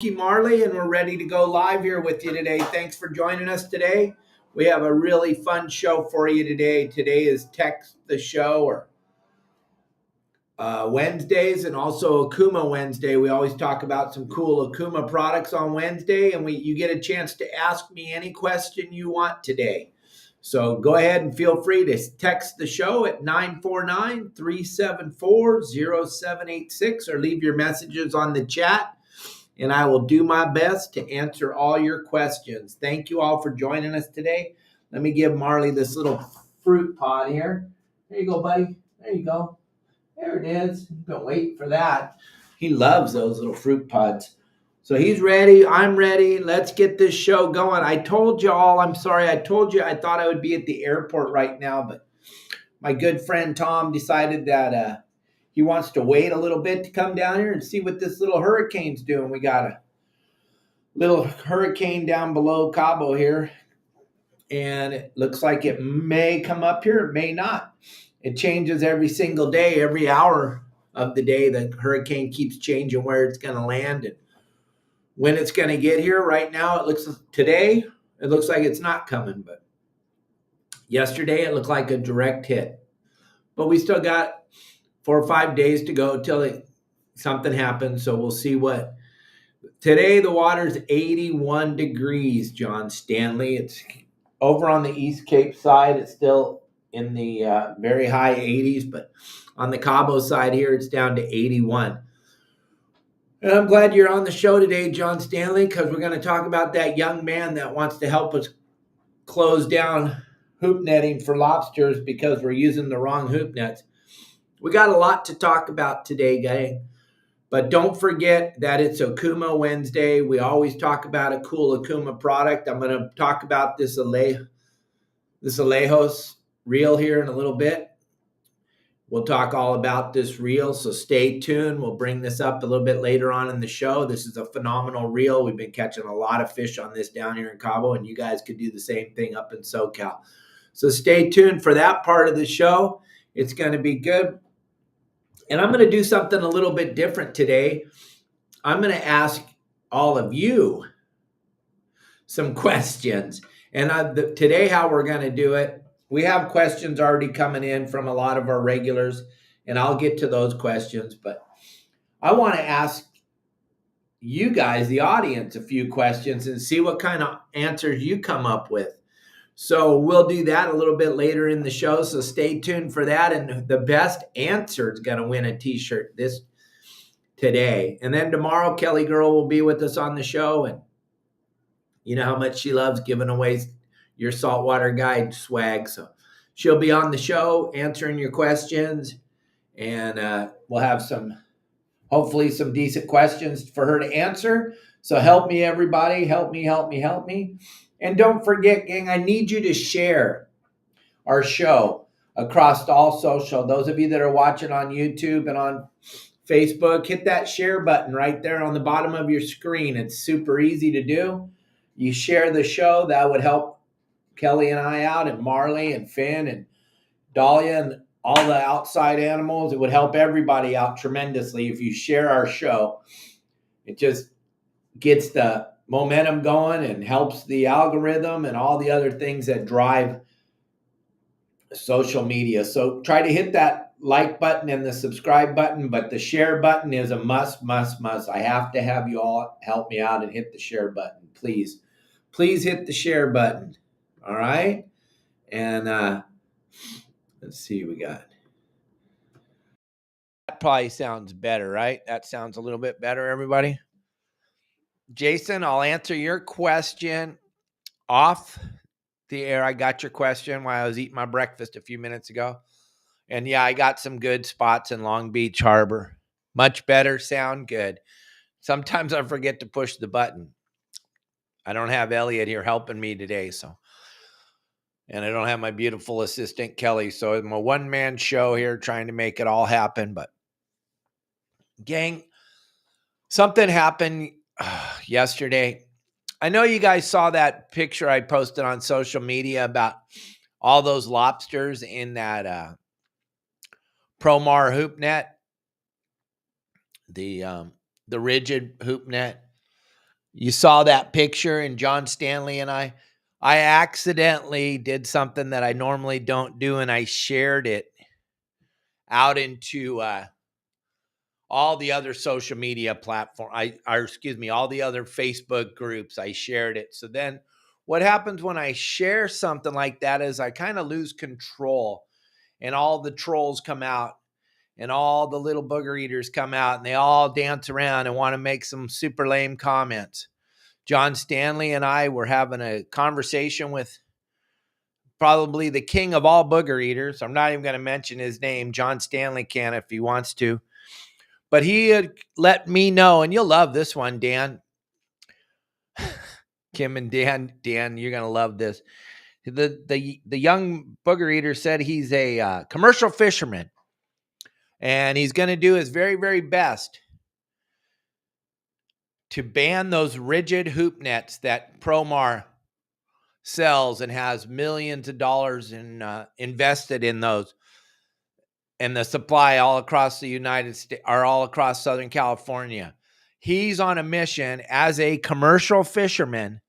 Marley, and we're ready to go live here with you today. Thanks for joining us today. We have a really fun show for you today. Today is Text the Show or Wednesdays, and also Akuma Wednesday. We always talk about some cool Akuma products on Wednesday, and you get a chance to ask me any question you want today. So go ahead and feel free to text the show at 949-374-0786 or leave your messages on the chat, and I will do my best to answer all your questions. Thank you all for joining us today. Let me give Marley this little fruit pod here. There you go, buddy. There you go. There it is. You've been waiting for that. He loves those little fruit pods. So he's ready. I'm ready. Let's get this show going. I told you all, I'm sorry. I told you I thought I would be at the airport right now, but my good friend Tom decided that he wants to wait a little bit to come down here and see what this little hurricane's doing. We got a little hurricane down below Cabo here, and it looks like it may come up here. It may not. It changes every single day, every hour of the day. The hurricane keeps changing where it's going to land and when it's going to get here. Right now, today, it looks like it's not coming, but yesterday it looked like a direct hit. But we still got 4 or 5 days to go till something happens. So we'll see what. Today, the water's 81 degrees, John Stanley. It's over on the East Cape side. It's still in the very high 80s, but on the Cabo side here, it's down to 81. And I'm glad you're on the show today, John Stanley, because we're going to talk about that young man that wants to help us close down hoop netting for lobsters because we're using the wrong hoop nets. We got a lot to talk about today, gang. But don't forget that it's Akuma Wednesday. We always talk about a cool Akuma product. I'm going to talk about this Alejos reel here in a little bit. We'll talk all about this reel, so stay tuned. We'll bring this up a little bit later on in the show. This is a phenomenal reel. We've been catching a lot of fish on this down here in Cabo, and you guys could do the same thing up in SoCal. So stay tuned for that part of the show. It's going to be good. And I'm going to do something a little bit different today. I'm going to ask all of you some questions. And today, how we're going to do it, we have questions already coming in from a lot of our regulars, and I'll get to those questions. But I want to ask you guys, the audience, a few questions and see what kind of answers you come up with. So we'll do that a little bit later in the show. So stay tuned for that. And the best answer is going to win a t-shirt today. And then tomorrow, Kelly Girl will be with us on the show. And you know how much she loves giving away your saltwater guide swag. So she'll be on the show answering your questions. And we'll have hopefully some decent questions for her to answer. So help me, everybody. Help me. And don't forget, gang, I need you to share our show across all social. Those of you that are watching on YouTube and on Facebook, hit that share button right there on the bottom of your screen. It's super easy to do. You share the show. That would help Kelly and I out, and Marley and Finn and Dahlia and all the outside animals. It would help everybody out tremendously if you share our show. It just gets the momentum going and helps the algorithm and all the other things that drive social media. So try to hit that like button and the subscribe button, but the share button is a must. I have to have you all help me out and hit the share button. Please hit the share button. All right. And let's see what we got. That probably sounds better, right? That sounds a little bit better, everybody. Jason, I'll answer your question off the air. I got your question while I was eating my breakfast a few minutes ago. And yeah, I got some good spots in Long Beach Harbor. Much better, sound good. Sometimes I forget to push the button. I don't have Elliot here helping me today, and I don't have my beautiful assistant Kelly. So I'm a one-man show here trying to make it all happen. But gang, something happened yesterday. I know you guys saw that picture I posted on social media about all those lobsters in that Promar hoop net, the rigid hoop net. You saw that picture, and John Stanley and I accidentally did something that I normally don't do, and I shared it out into all the other social media platform. All the other Facebook groups. I shared it. So then what happens when I share something like that is I kind of lose control, and all the trolls come out, and all the little booger eaters come out, and they all dance around and want to make some super lame comments. John Stanley and I were having a conversation with probably the king of all booger eaters. I'm not even going to mention his name. John Stanley can if he wants to. But he had let me know, and you'll love this one, Dan. Kim and Dan, you're going to love this. The young booger eater said he's a commercial fisherman, and he's going to do his very, very best to ban those rigid hoop nets that Promar sells and has millions of dollars invested in those, and the supply all across the United States, or all across Southern California. He's on a mission as a commercial fisherman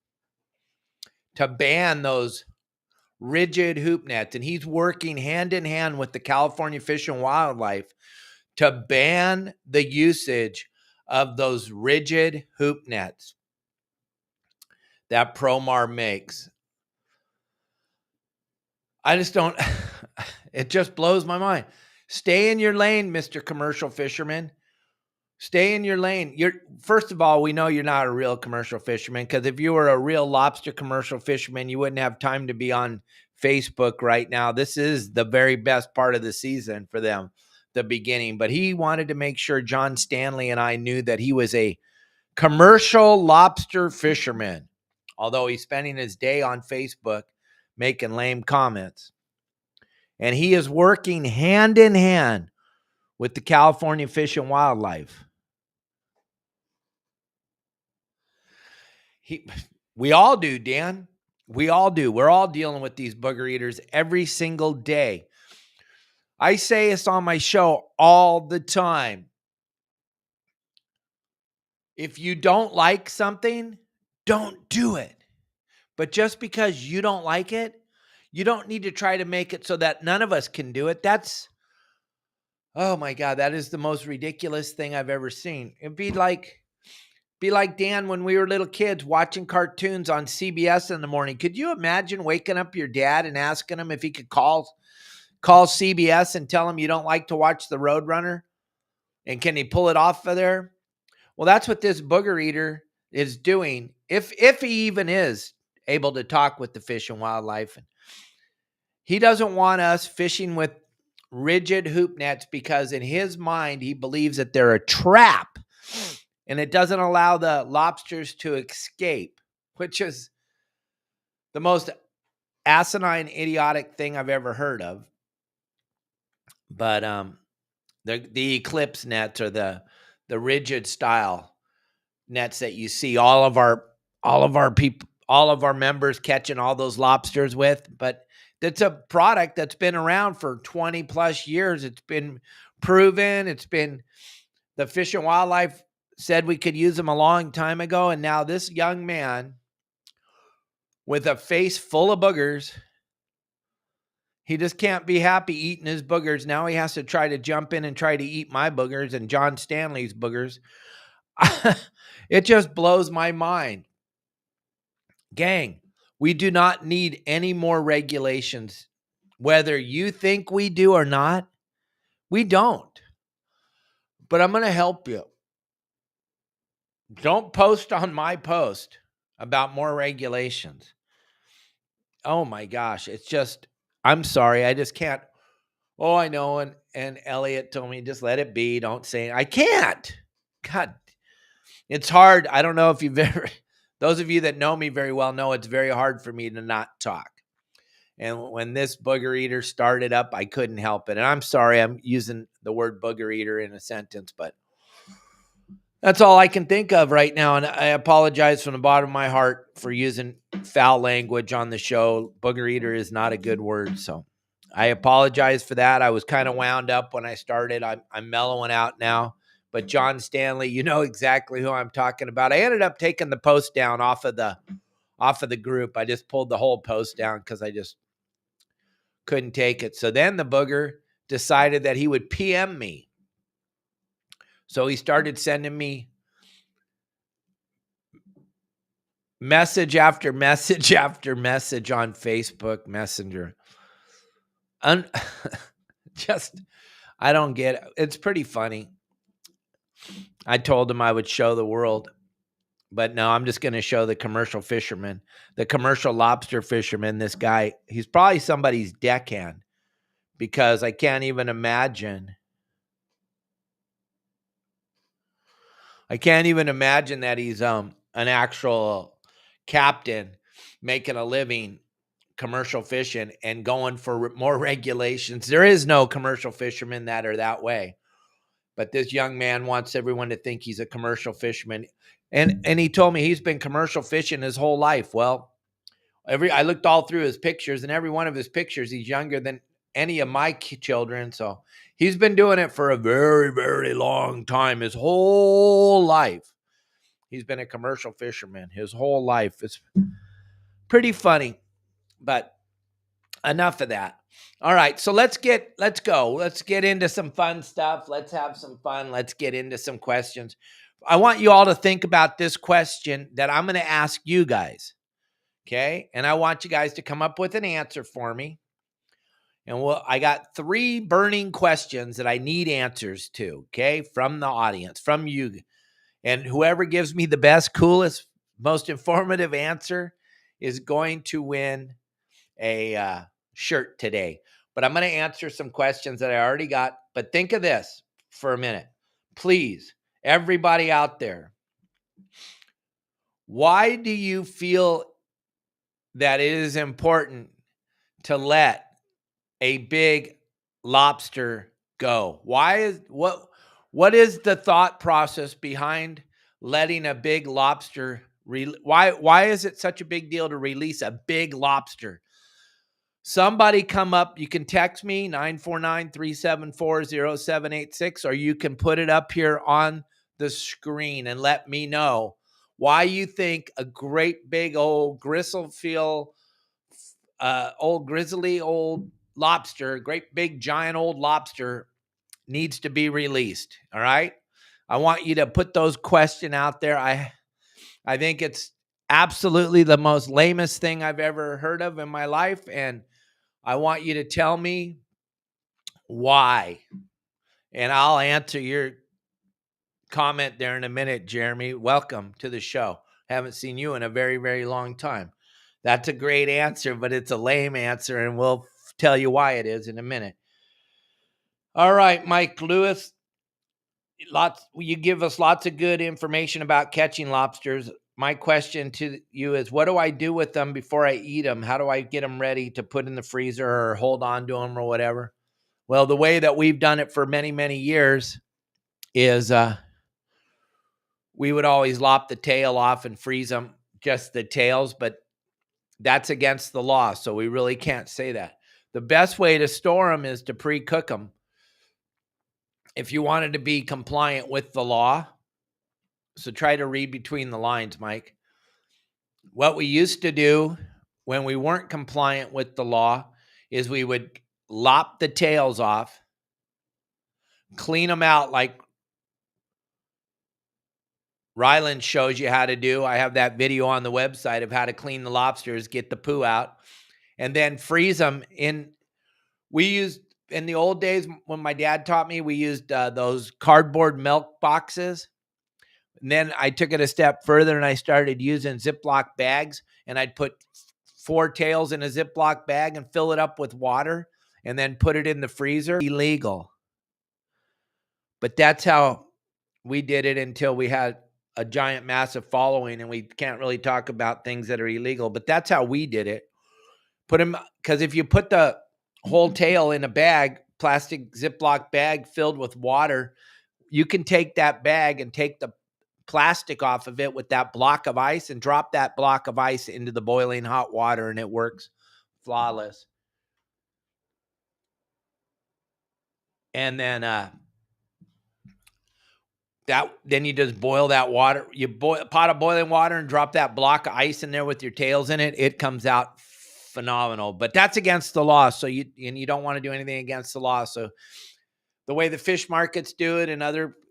to ban those rigid hoop nets, and he's working hand in hand with the California Fish and Wildlife to ban the usage of those rigid hoop nets that Promar makes. I just don't, it just blows my mind. Stay in your lane, Mr. Commercial Fisherman. Stay in your lane. First of all, we know you're not a real commercial fisherman, because if you were a real lobster commercial fisherman, you wouldn't have time to be on Facebook right now. This is the very best part of the season for them, the beginning. But he wanted to make sure John Stanley and I knew that he was a commercial lobster fisherman, although he's spending his day on Facebook making lame comments. And he is working hand in hand with the California Fish and Wildlife. We all do, Dan. We all do. We're all dealing with these booger eaters every single day. I say this on my show all the time. If you don't like something, don't do it. But just because you don't like it, you don't need to try to make it so that none of us can do it. Oh my God, that is the most ridiculous thing I've ever seen. It'd be like Dan when we were little kids watching cartoons on CBS in the morning. Could you imagine waking up your dad and asking him if he could call CBS and tell him you don't like to watch the Roadrunner? And can he pull it off of there? Well, that's what this booger eater is doing. If he even is able to talk with the Fish and Wildlife. He doesn't want us fishing with rigid hoop nets because in his mind, he believes that they're a trap and it doesn't allow the lobsters to escape, which is the most asinine, idiotic thing I've ever heard of. But the Eclipse nets are the rigid style nets that you see all of our people, all of our members catching all those lobsters with. But that's a product that's been around for 20 plus years. It's been proven. The Fish and Wildlife said we could use them a long time ago. And now this young man with a face full of boogers, he just can't be happy eating his boogers. Now he has to try to jump in and try to eat my boogers and John Stanley's boogers. It just blows my mind. Gang, we do not need any more regulations. Whether you think we do or not, we don't. But I'm going to help you. Don't post on my post about more regulations. Oh my gosh. It's just, I'm sorry. I just can't. Oh, I know. And Elliot told me, just let it be. Don't say it. I can't. God, it's hard. I don't know if you've ever, those of you that know me very well know it's very hard for me to not talk. And when this booger eater started up, I couldn't help it. And I'm sorry, I'm using the word booger eater in a sentence, but that's all I can think of right now. And I apologize from the bottom of my heart for using foul language on the show. Booger eater is not a good word. So I apologize for that. I was kind of wound up when I started. I'm mellowing out now. But John Stanley, you know exactly who I'm talking about. I ended up taking the post down off of the group. I just pulled the whole post down because I just couldn't take it. So then the booger decided that he would PM me. So he started sending me message after message after message on Facebook Messenger. Just, I don't get it. It's pretty funny. I told him I would show the world, but no, I'm just going to show the commercial fisherman, the commercial lobster fisherman. This guy, he's probably somebody's deckhand, because I can't even imagine. I can't even imagine that he's an actual captain making a living commercial fishing and going for more regulations. There is no commercial fishermen that are that way. But this young man wants everyone to think he's a commercial fisherman. And he told me he's been commercial fishing his whole life. Well, I looked all through his pictures, and every one of his pictures, he's younger than any of my children. So he's been doing it for a very, very long time. His whole life, he's been a commercial fisherman his whole life. It's pretty funny, but enough of that. All right, so let's go. Let's get into some fun stuff. Let's have some fun. Let's get into some questions. I want you all to think about this question that I'm going to ask you guys. Okay? And I want you guys to come up with an answer for me. And I got 3 burning questions that I need answers to, okay? From the audience, from you. And whoever gives me the best, coolest, most informative answer is going to win a shirt today. But I'm going to answer some questions that I already got. But think of this for a minute. Please, everybody out there, why do you feel that it is important to let a big lobster go? What is the thought process behind letting a big lobster why is it such a big deal to release a big lobster? Somebody come up, you can text me 949-374-0786, or you can put it up here on the screen and let me know why you think a great big old grizzly old lobster, great big giant old lobster needs to be released. All right. I want you to put those questions out there. I think it's absolutely the most lamest thing I've ever heard of in my life. And I want you to tell me why. And I'll answer your comment there in a minute, Jeremy. Welcome to the show. Haven't seen you in a very, very long time. That's a great answer, but it's a lame answer, and we'll tell you why it is in a minute. All right, Mike Lewis. You give us lots of good information about catching lobsters. My question to you is, what do I do with them before I eat them? How do I get them ready to put in the freezer or hold on to them or whatever? Well, the way that we've done it for many, many years is we would always lop the tail off and freeze them, just the tails, but that's against the law, so we really can't say that. The best way to store them is to pre-cook them. If you wanted to be compliant with the law, so try to read between the lines, Mike. What we used to do when we weren't compliant with the law is we would lop the tails off, clean them out like Ryland shows you how to do. I have that video on the website of how to clean the lobsters, get the poo out, and then freeze them in. We used, in the old days when my dad taught me, we used those cardboard milk boxes. And then I took it a step further and I started using Ziploc bags, and I'd put 4 tails in a Ziploc bag and fill it up with water and then put it in the freezer. Illegal. But that's how we did it until we had a giant, massive following, and we can't really talk about things that are illegal, but that's how we did it. Put them, because if you put the whole tail in a bag, plastic Ziploc bag filled with water, you can take that bag and take the plastic off of it with that block of ice and drop that block of ice into the boiling hot water, and it works flawless. And then then you just boil that water. You boil a pot of boiling water and drop that block of ice in there with your tails in it. It comes out phenomenal. But that's against the law. So you don't want to do anything against the law. So the way the fish markets do it and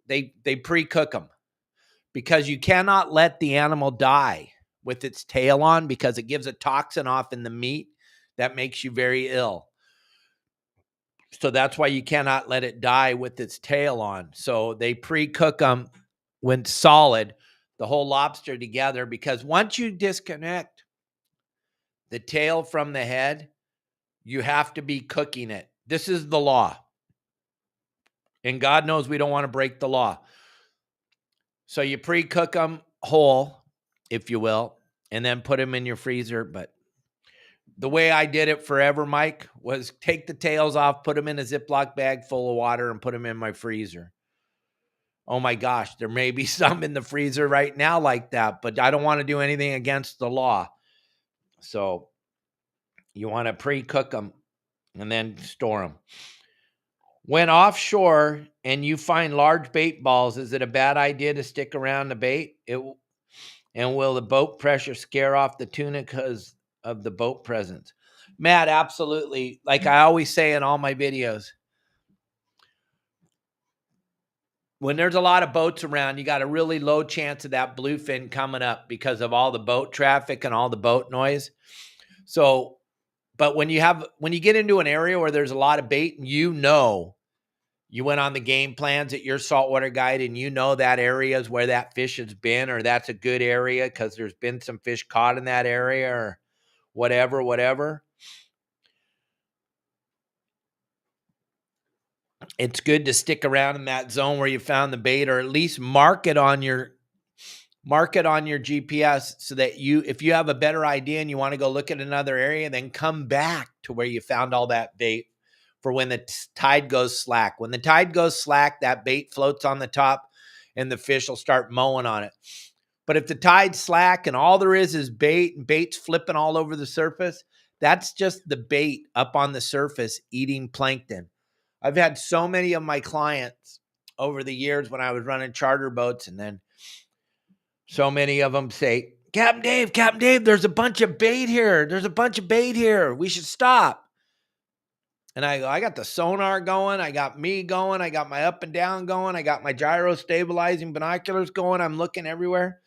they pre-cook them, because you cannot let the animal die with its tail on, because it gives a toxin off in the meat that makes you very ill. So that's why you cannot let it die with its tail on. So they pre-cook them when solid, the whole lobster together, because once you disconnect the tail from the head, you have to be cooking it. This is the law. And God knows we don't want to break the law. So you pre-cook them whole, if you will, and then put them in your freezer. But the way I did it forever, Mike, was take the tails off, put them in a Ziploc bag full of water, and put them in my freezer. Oh my gosh, there may be some in the freezer right now like that, but I don't want to do anything against the law. So you want to pre-cook them and then store them. When offshore and you find large bait balls, is it a bad idea to stick around the bait? And will the boat pressure scare off the tuna because of the boat presence? Matt, absolutely. Like I always say in all my videos, when there's a lot of boats around, you got a really low chance of that bluefin coming up because of all the boat traffic and all the boat noise. So, but when you get into an area where there's a lot of bait and you went on the game plans at your saltwater guide and you know that area is where that fish has been, or that's a good area because there's been some fish caught in that area or whatever. It's good to stick around in that zone where you found the bait, or at least mark it on your GPS so that if you have a better idea and you want to go look at another area, then come back to where you found all that bait for when the tide goes slack. When the tide goes slack, that bait floats on the top and the fish will start mowing on it. But if the tide's slack and all there is bait and bait's flipping all over the surface, that's just the bait up on the surface eating plankton. I've had so many of my clients over the years when I was running charter boats, and then so many of them say, Captain Dave, there's a bunch of bait here. We should stop. And I go, I got the sonar going. I got me going. I got my up and down going. I got my gyro stabilizing binoculars going. I'm looking everywhere.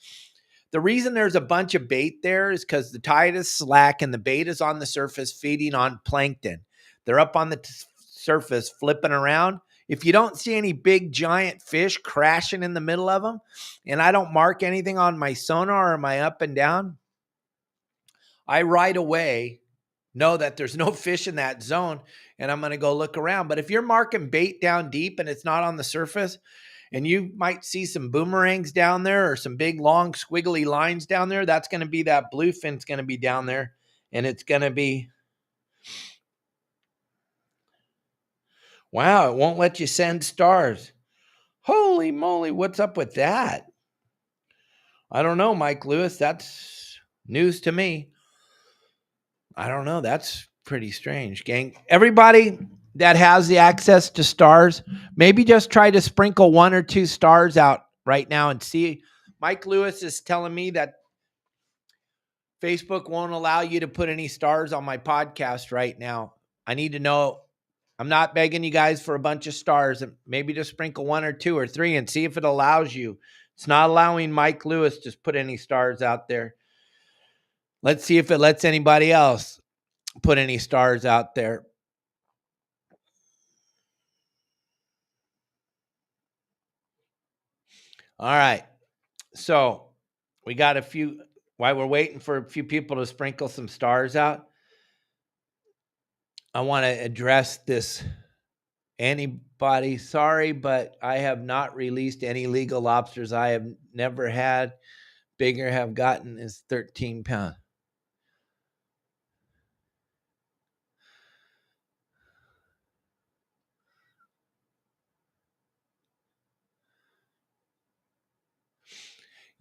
The reason there's a bunch of bait there is because the tide is slack and the bait is on the surface feeding on plankton. They're up on the surface flipping around. If you don't see any big giant fish crashing in the middle of them, and I don't mark anything on my sonar or my up and down, I right away know that there's no fish in that zone and I'm going to go look around. But if you're marking bait down deep and it's not on the surface, and you might see some boomerangs down there or some big long squiggly lines down there, that's going to be that bluefin's going to be down there, and it's going to be, wow, it won't let you send stars. Holy moly, what's up with that? I don't know, Mike Lewis. That's news to me. I don't know. That's pretty strange, gang. Everybody that has the access to stars, maybe just try to sprinkle 1 or 2 stars out right now and see. Mike Lewis is telling me that Facebook won't allow you to put any stars on my podcast right now. I need to know. I'm not begging you guys for a bunch of stars. Maybe just sprinkle 1 or 2 or 3 and see if it allows you. It's not allowing Mike Lewis to put any stars out there. Let's see if it lets anybody else put any stars out there. All right. So we got a few, while we're waiting for a few people to sprinkle some stars out, I want to address this. Anybody, sorry, but I have not released any legal lobsters. I have never had. Bigger have gotten is 13 pounds.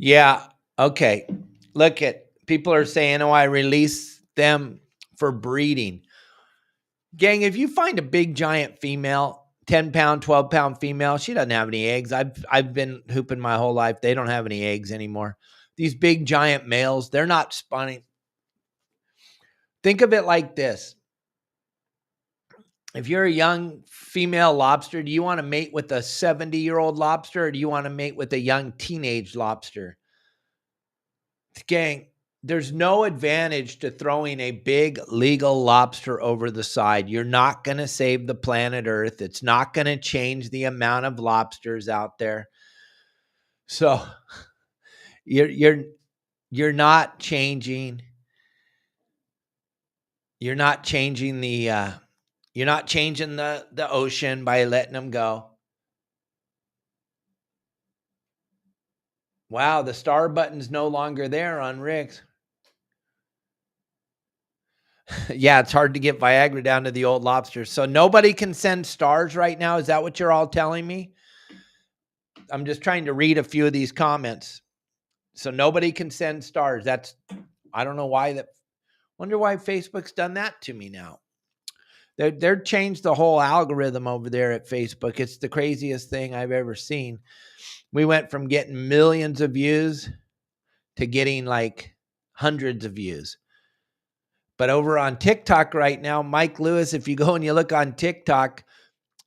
Yeah. Okay. Look at people are saying, oh, I release them for breeding. Gang, if you find a big giant female, 10-pound, 12-pound female. She doesn't have any eggs. I've been hooping my whole life. They don't have any eggs anymore. These big giant males, they're not spawning. Think of it like this. If you're a young female lobster, do you want to mate with a 70-year-old lobster, or do you want to mate with a young teenage lobster? Gang, there's no advantage to throwing a big legal lobster over the side. You're not going to save the planet Earth. It's not going to change the amount of lobsters out there. So you're not changing. You're not changing the ocean by letting them go. Wow, the star button's no longer there on rigs. Yeah, it's hard to get Viagra down to the old lobsters. So nobody can send stars right now. Is that what you're all telling me? I'm just trying to read a few of these comments. So nobody can send stars. I don't know why wonder why Facebook's done that to me now. They're changed the whole algorithm over there at Facebook. It's the craziest thing I've ever seen. We went from getting millions of views to getting like hundreds of views. But over on TikTok right now, Mike Lewis, if you go and you look on TikTok,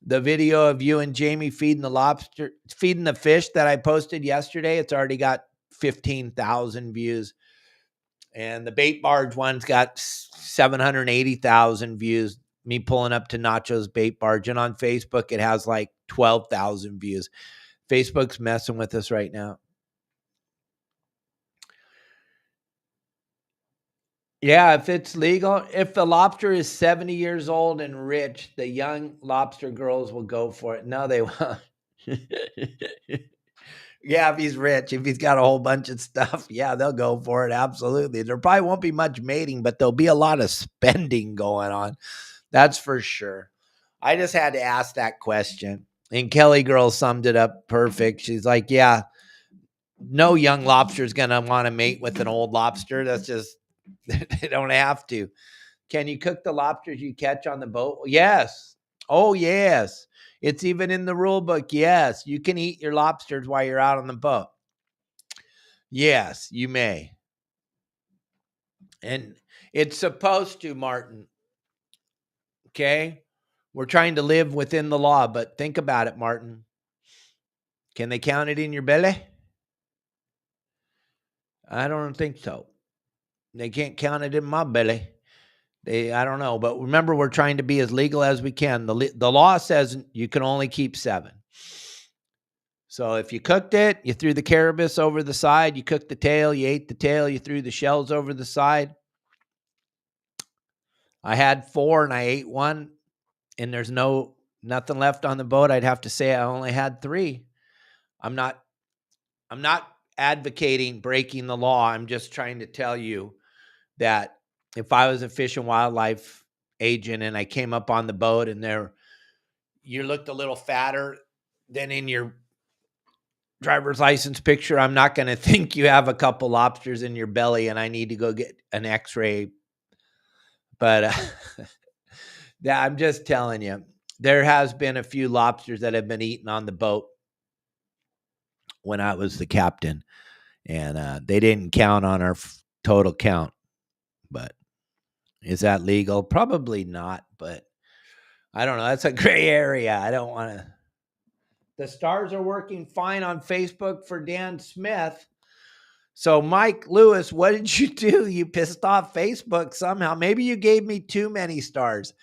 the video of you and Jamie feeding the fish that I posted yesterday, it's already got 15,000 views. And the bait barge one's got 780,000 views. Me pulling up to Nacho's bait barge. And on Facebook, it has like 12,000 views. Facebook's messing with us right now. Yeah, if it's legal, if the lobster is 70 years old and rich, the young lobster girls will go for it. No, they won't. Yeah, if he's rich, if he's got a whole bunch of stuff, yeah, they'll go for it. Absolutely. There probably won't be much mating, but there'll be a lot of spending going on. That's for sure. I just had to ask that question. And Kelly Girl summed it up perfect. She's like, yeah, no young lobster is going to want to mate with an old lobster. That's just, they don't have to. Can you cook the lobsters you catch on the boat? Yes. Oh, yes. It's even in the rule book. Yes. You can eat your lobsters while you're out on the boat. Yes, you may. And it's supposed to, Martin. Okay. We're trying to live within the law, but think about it, Martin. Can they count it in your belly? I don't think so. They can't count it in my belly. I don't know. But remember, we're trying to be as legal as we can. The law says you can only keep 7. So if you cooked it, you threw the carabus over the side, you cooked the tail, you ate the tail, you threw the shells over the side. I had 4 and I ate 1, and there's nothing left on the boat. I'd have to say I only had 3. I'm not advocating breaking the law. I'm just trying to tell you that if I was a fish and wildlife agent and I came up on the boat and you looked a little fatter than in your driver's license picture, I'm not going to think you have a couple lobsters in your belly and I need to go get an x-ray. But yeah, I'm just telling you, there has been a few lobsters that have been eaten on the boat when I was the captain, and they didn't count on our total count. But is that legal? Probably not, but I don't know. That's a gray area. I don't want to. The stars are working fine on Facebook for Dan Smith. So, Mike Lewis, what did you do? You pissed off Facebook somehow. Maybe you gave me too many stars.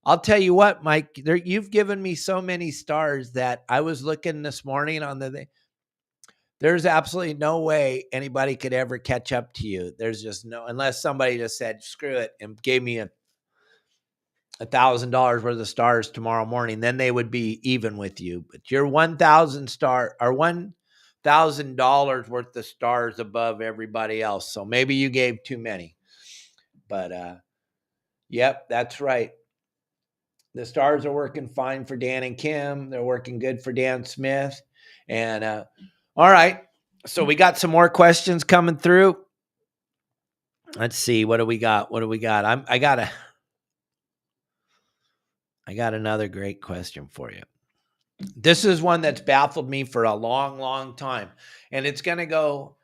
I'll tell you what, Mike, you've given me so many stars that I was looking this morning on there's absolutely no way anybody could ever catch up to you. There's just no, unless somebody just said, screw it, and gave me $1,000 worth of stars tomorrow morning, then they would be even with you. But you're 1,000 star or $1,000 worth of stars above everybody else. So maybe you gave too many. But yep, that's right. The stars are working fine for Dan and Kim. They're working good for Dan Smith. And all right. So we got some more questions coming through. Let's see. What do we got? I got I got another great question for you. This is one that's baffled me for a long, long time. And it's going to go,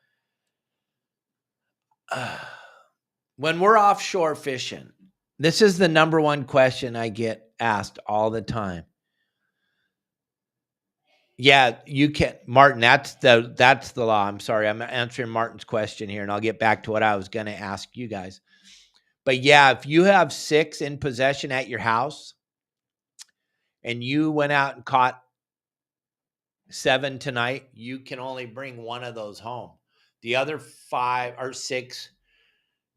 when we're offshore fishing, this is the number one question I get asked all the time. Yeah, you can, Martin, that's the law. I'm sorry. I'm answering Martin's question here, and I'll get back to what I was going to ask you guys. But yeah, if you have 6 in possession at your house and you went out and caught 7 tonight, you can only bring one of those home. The other 5 or 6,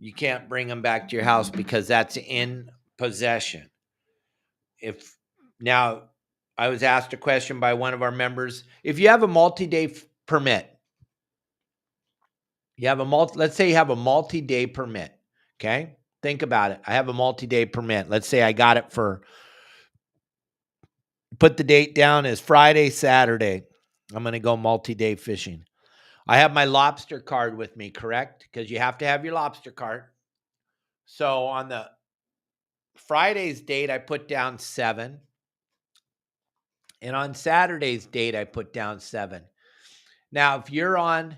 you can't bring them back to your house because that's in possession. If now, I was asked a question by one of our members. If you have a multi-day permit, let's say you have a multi-day permit. Okay. Think about it. I have a multi-day permit. Let's say I got it put the date down as Friday, Saturday. I'm going to go multi-day fishing. I have my lobster card with me, correct? Because you have to have your lobster card. So on the Friday's date, I put down 7. And on Saturday's date, I put down 7. Now, if you're on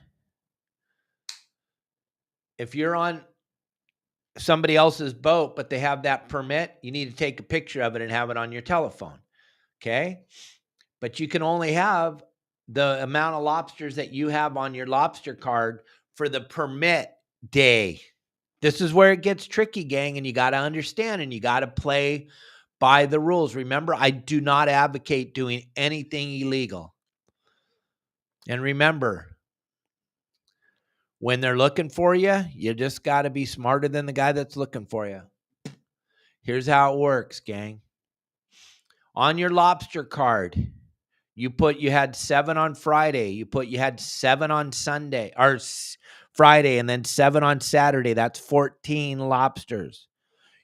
somebody else's boat, but they have that permit, you need to take a picture of it and have it on your telephone. Okay. But you can only have the amount of lobsters that you have on your lobster card for the permit day. This is where it gets tricky, gang, and you got to understand and you got to play by the rules. Remember, I do not advocate doing anything illegal. And remember, when they're looking for you, you just got to be smarter than the guy that's looking for you. Here's how it works, gang. On your lobster card, you had 7 on Friday. You had 7 on Sunday or Friday and then 7 on Saturday. That's 14 lobsters.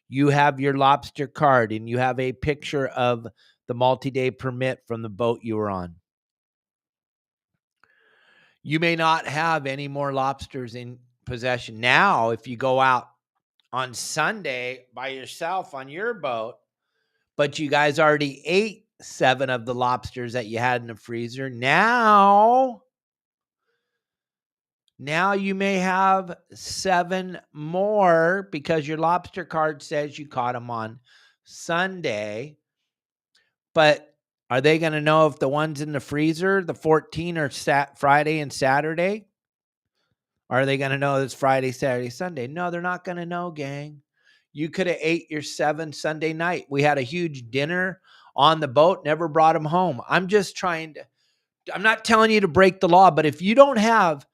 You have your lobster card and you have a picture of the multi-day permit from the boat you were on. You may not have any more lobsters in possession. Now, if you go out on Sunday by yourself on your boat, but you guys already ate 7 of the lobsters that you had in the freezer, now you may have 7 more because your lobster card says you caught them on Sunday. But are they going to know if the ones in the freezer, the 14 are Friday and Saturday? Or are they going to know it's Friday, Saturday, Sunday? No, they're not going to know, gang. You could have ate your 7 Sunday night. We had a huge dinner on the boat, never brought them home. I'm not telling you to break the law, but if you don't have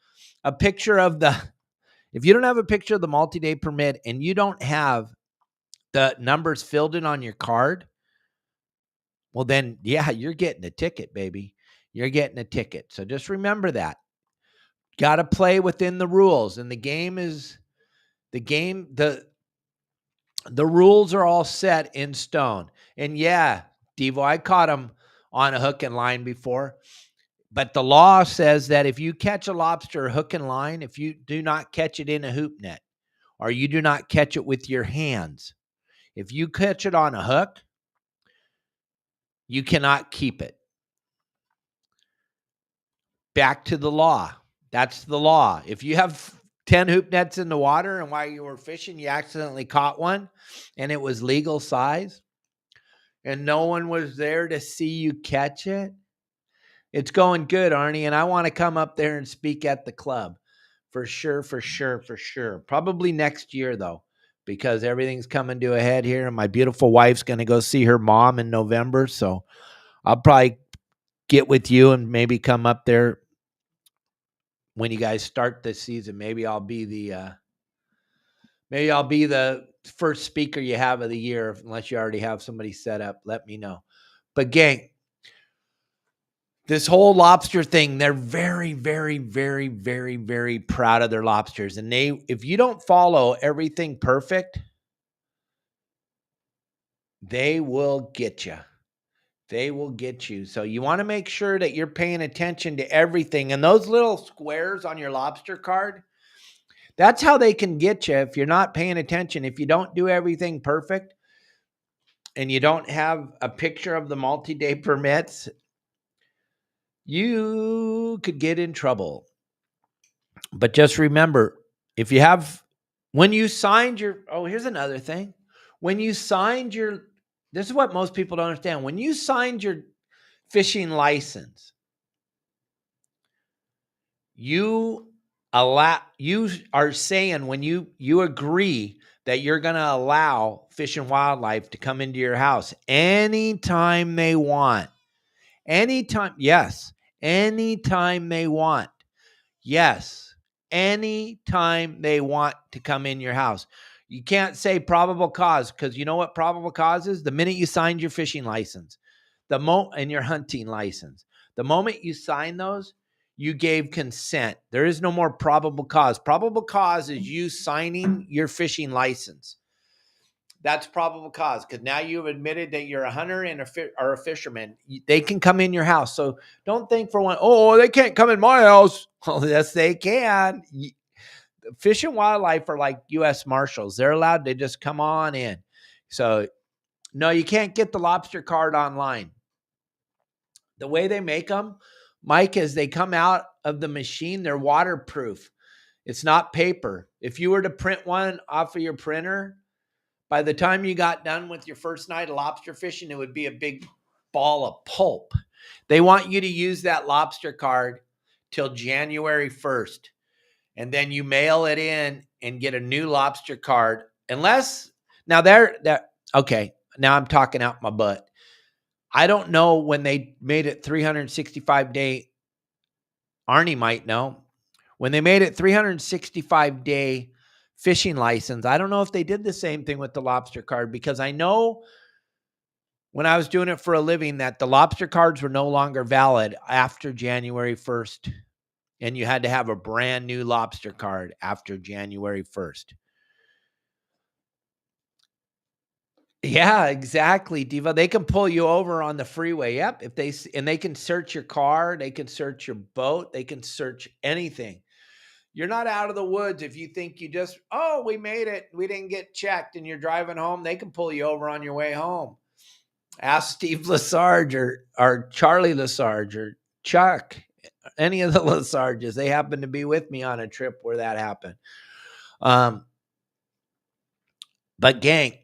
a picture of the multi-day permit and you don't have the numbers filled in on your card, well then, yeah, you're getting a ticket, baby. You're getting a ticket. So just remember that. Got to play within the rules. And the rules are all set in stone. And yeah, Devo, I caught them on a hook and line before. But the law says that if you catch a lobster hook and line, if you do not catch it in a hoop net or you do not catch it with your hands, if you catch it on a hook, you cannot keep it. Back to the law. That's the law. If you have 10 hoop nets in the water and while you were fishing, you accidentally caught one and it was legal size and no one was there to see you catch it, it's going good, Arnie. And I want to come up there and speak at the club for sure. Probably next year though, because everything's coming to a head here and my beautiful wife's going to go see her mom in November. So I'll probably get with you and maybe come up there when you guys start this season. Maybe I'll be the first speaker you have of the year, unless you already have somebody set up. Let me know. But gang, this whole lobster thing, they're very, very, very, very, very proud of their lobsters. And if you don't follow everything perfect, they will get you. They will get you. So you want to make sure that you're paying attention to everything. And those little squares on your lobster card, that's how they can get you if you're not paying attention. If you don't do everything perfect, and you don't have a picture of the multi-day permits, you could get in trouble. But just remember, if you have, when you signed your, here's another thing. When you signed your, this is what most people don't understand. When you signed your fishing license, you are saying when you agree that you're going to allow Fish and Wildlife to come into your house anytime they want. Anytime, yes. Anytime they want. Yes. Anytime they want to come in your house. You can't say probable cause, because you know what probable cause is? The minute you signed your fishing license, and your hunting license, the moment you sign those, you gave consent. There is no more probable cause. Probable cause is you signing your fishing license. That's probable cause, because now you've admitted that you're a hunter and a fisherman. They can come in your house. So don't think for one, they can't come in my house. Oh, yes, they can. Fish and Wildlife are like U.S. Marshals. They're allowed to just come on in. So, no, you can't get the lobster card online. The way they make them, Mike, is they come out of the machine. They're waterproof. It's not paper. If you were to print one off of your printer, by the time you got done with your first night of lobster fishing, it would be a big ball of pulp. They want you to use that lobster card till January 1st. And then you mail it in and get a new lobster card. Unless, now okay, now I'm talking out my butt. I don't know when they made it 365 day. Arnie might know. When they made it 365 day fishing license, I don't know if they did the same thing with the lobster card, because I know when I was doing it for a living that the lobster cards were no longer valid after January 1st. And you had to have a brand new lobster card after January 1st. Yeah, exactly, Diva. They can pull you over on the freeway. Yep. And they can search your car. They can search your boat. They can search anything. You're not out of the woods if you think you just, we made it. We didn't get checked and you're driving home. They can pull you over on your way home. Ask Steve Lesarge or Charlie Lesarge or Chuck, any of the Lesarges. They happen to be with me on a trip where that happened. But gang,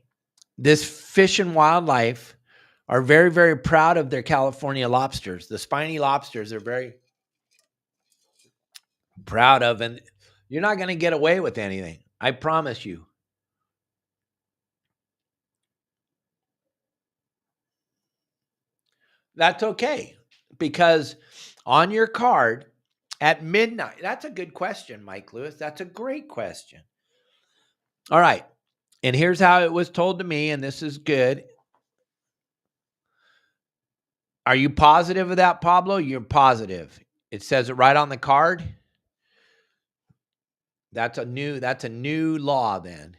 this Fish and Wildlife are very, very proud of their California lobsters. The spiny lobsters are very proud of, and you're not going to get away with anything. I promise you. That's okay, because on your card at midnight, that's a good question, Mike Lewis. That's a great question. All right. And here's how it was told to me, and this is good. Are you positive of that, Pablo? You're positive. It says it right on the card. That's a new law then.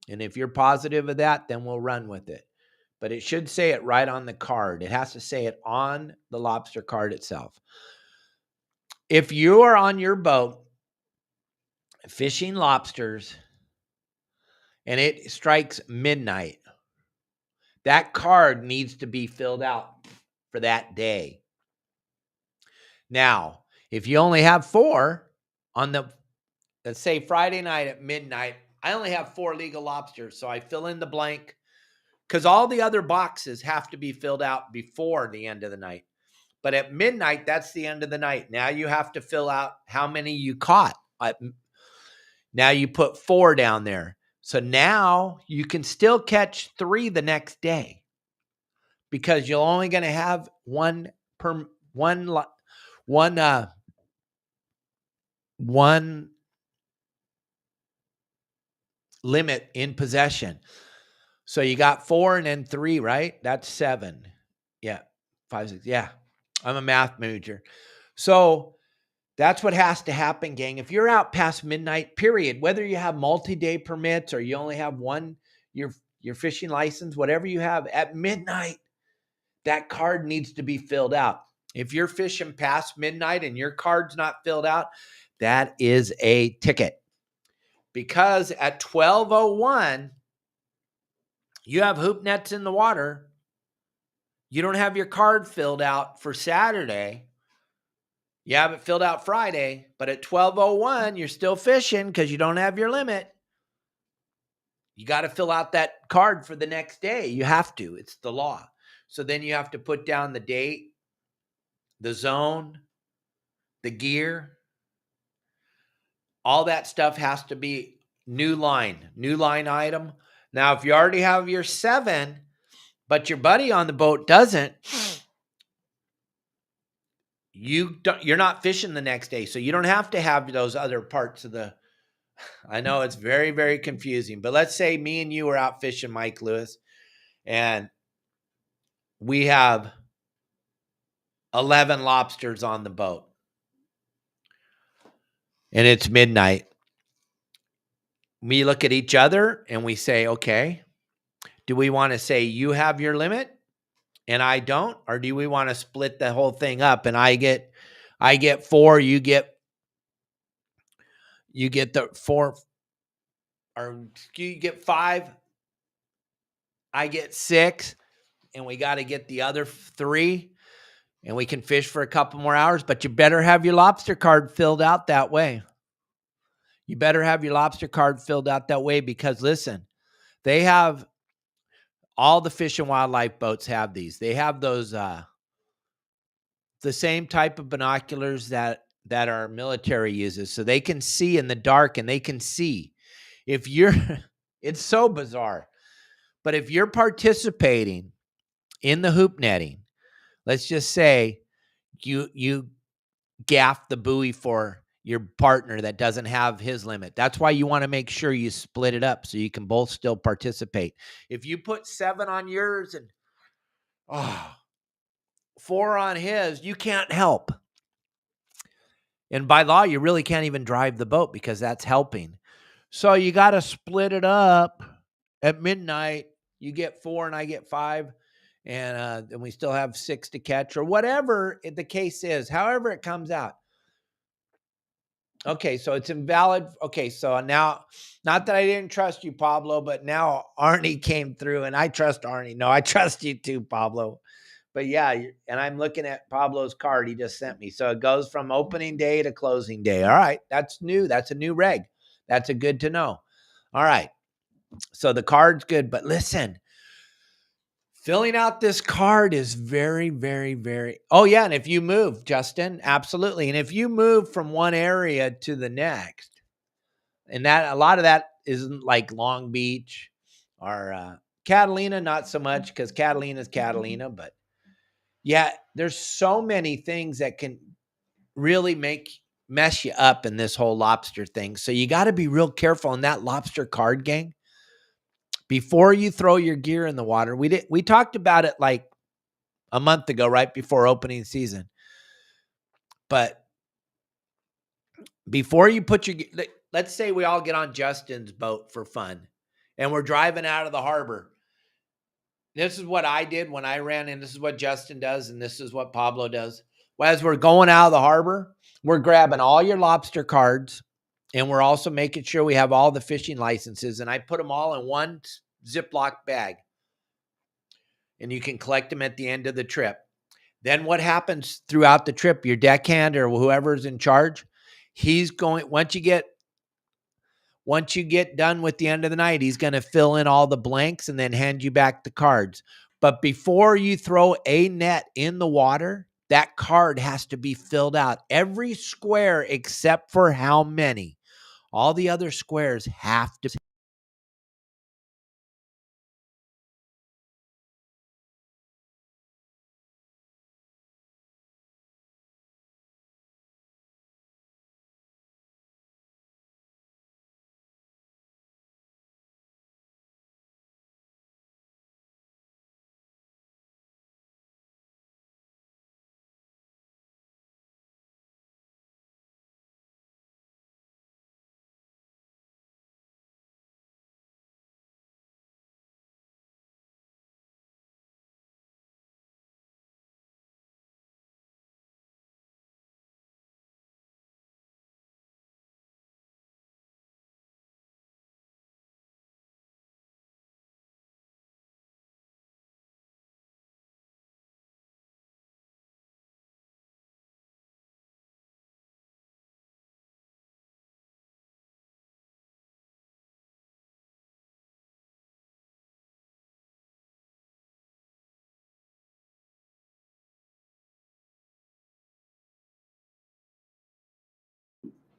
And if you're positive of that, then we'll run with it. But it should say it right on the card. It has to say it on the lobster card itself. If you are on your boat fishing lobsters and it strikes midnight, that card needs to be filled out for that day. Now, if you only have 4 on let's say Friday night at midnight, I only have 4 legal lobsters, so I fill in the blank, because all the other boxes have to be filled out before the end of the night. But at midnight, that's the end of the night. Now you have to fill out how many you caught. Now you put 4 down there. So now you can still catch 3 the next day, because you're only going to have one limit in possession. So you got 4 and then 3, right? That's 7. Yeah. 5, 6. Yeah. I'm a math major. So that's what has to happen, gang. If you're out past midnight, period, whether you have multi-day permits or you only have one, your fishing license, whatever you have, at midnight, that card needs to be filled out. If you're fishing past midnight and your card's not filled out, that is a ticket. Because at 12:01, You have hoop nets in the water. You don't have your card filled out for Saturday. You have it filled out Friday, but at 12:01, you're still fishing because you don't have your limit. You got to fill out that card for the next day. You have to. It's the law. So then you have to put down the date, the zone, the gear. All that stuff has to be new line item. Now, if you already have your 7, but your buddy on the boat doesn't, you're not fishing the next day. So you don't have to have those other parts of the. I know it's very, very confusing, but let's say me and you are out fishing, Mike Lewis, and we have 11 lobsters on the boat and it's midnight. We look at each other and we say, okay, do we want to say you have your limit and I don't, or do we want to split the whole thing up and I get 4, you get the 4, or you get 5, I get 6, and we got to get the other 3, and we can fish for a couple more hours, but you better have your lobster card filled out that way. You better have your lobster card filled out that way because listen, they have all the fish and wildlife boats have these. They have those the same type of binoculars that our military uses, so they can see in the dark and they can see if you're it's so bizarre. But if you're participating in the hoop netting, let's just say you gaff the buoy for your partner that doesn't have his limit. That's why you want to make sure you split it up so you can both still participate. If you put 7 on yours and 4 on his, you can't help. And by law, you really can't even drive the boat because that's helping. So you got to split it up at midnight. You get 4 and I get 5. And we still have 6 to catch or whatever the case is, however it comes out. Okay, so it's invalid. Okay, so now, not that I didn't trust you, Pablo, but now Arnie came through and I trust Arnie. No, I trust you too, Pablo. But yeah, and I'm looking at Pablo's card he just sent me. So it goes from opening day to closing day. All right, that's new. That's a new reg. That's a good to know. All right, so the card's good. But listen, filling out this card is very, very, very. Oh, yeah. And if you move, Justin, absolutely. And if you move from one area to the next, and that a lot of that isn't like Long Beach or Catalina, not so much because Catalina is Catalina. But yeah, there's so many things that can really mess you up in this whole lobster thing. So you got to be real careful in that lobster card gang. Before you throw your gear in the water, we talked about it like a month ago, right before opening season. But before you put let's say we all get on Justin's boat for fun and we're driving out of the harbor. This is what I did when I ran, and this is what Justin does, and this is what Pablo does. Well, as we're going out of the harbor, we're grabbing all your lobster cards, and we're also making sure we have all the fishing licenses, and I put them all in one Ziploc bag, and you can collect them at the end of the trip. Then what happens throughout the trip, your deckhand or whoever's in charge, he's going, once you get done with the end of the night, he's going to fill in all the blanks and then hand you back the cards. But before you throw a net in the water, that card has to be filled out. Every square except for how many. All the other squares have to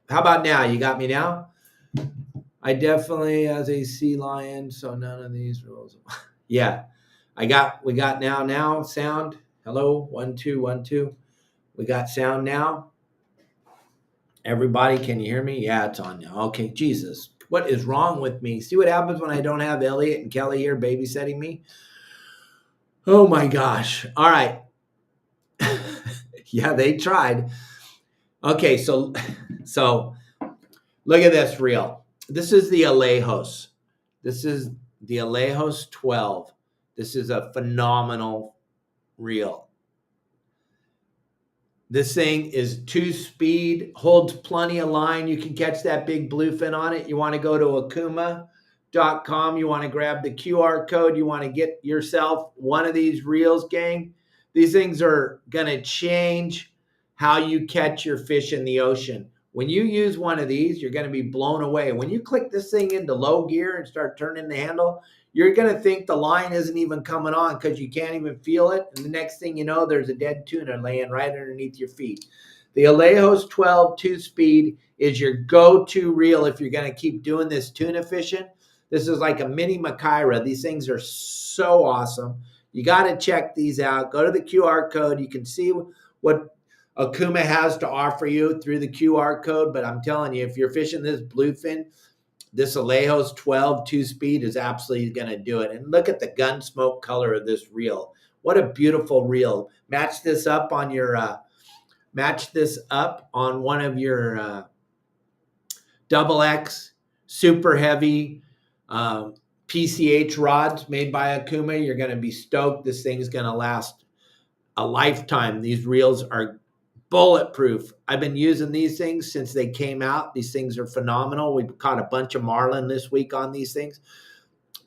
How about now? You got me now? I definitely as a sea lion, so none of these rules. Yeah. We got now sound. Hello, 1 2 1 2. We got sound now. Everybody, can you hear me? Yeah, it's on now. Okay, Jesus. What is wrong with me? See what happens when I don't have Elliot and Kelly here babysitting me? Oh my gosh. All right. Yeah, they tried. Okay, so look at this reel. This is the Alejos. This is the Alejos 12. This is a phenomenal reel. This thing is 2-speed, holds plenty of line. You can catch that big bluefin on it. You want to go to akuma.com. You want to grab the QR code. You want to get yourself one of these reels, gang. These things are going to change how you catch your fish in the ocean. When you use one of these, you're going to be blown away. When you click this thing into low gear and start turning the handle, you're going to think the line isn't even coming on because you can't even feel it. And the next thing you know, there's a dead tuna laying right underneath your feet. The Alejos 12 2-speed is your go-to reel if you're going to keep doing this tuna fishing. This is like a mini Macaira. These things are so awesome. You got to check these out. Go to the QR code. You can see what Akuma has to offer you through the QR code. But I'm telling you, if you're fishing this bluefin, this Alejos 12 2-speed is absolutely going to do it. And look at the gun smoke color of this reel. What a beautiful reel. Match this up on one of your double X super heavy PCH rods made by Akuma. You're going to be stoked. This thing's going to last a lifetime. These reels are bulletproof. I've been using these things since they came out. These things are phenomenal. We caught a bunch of marlin this week on these things.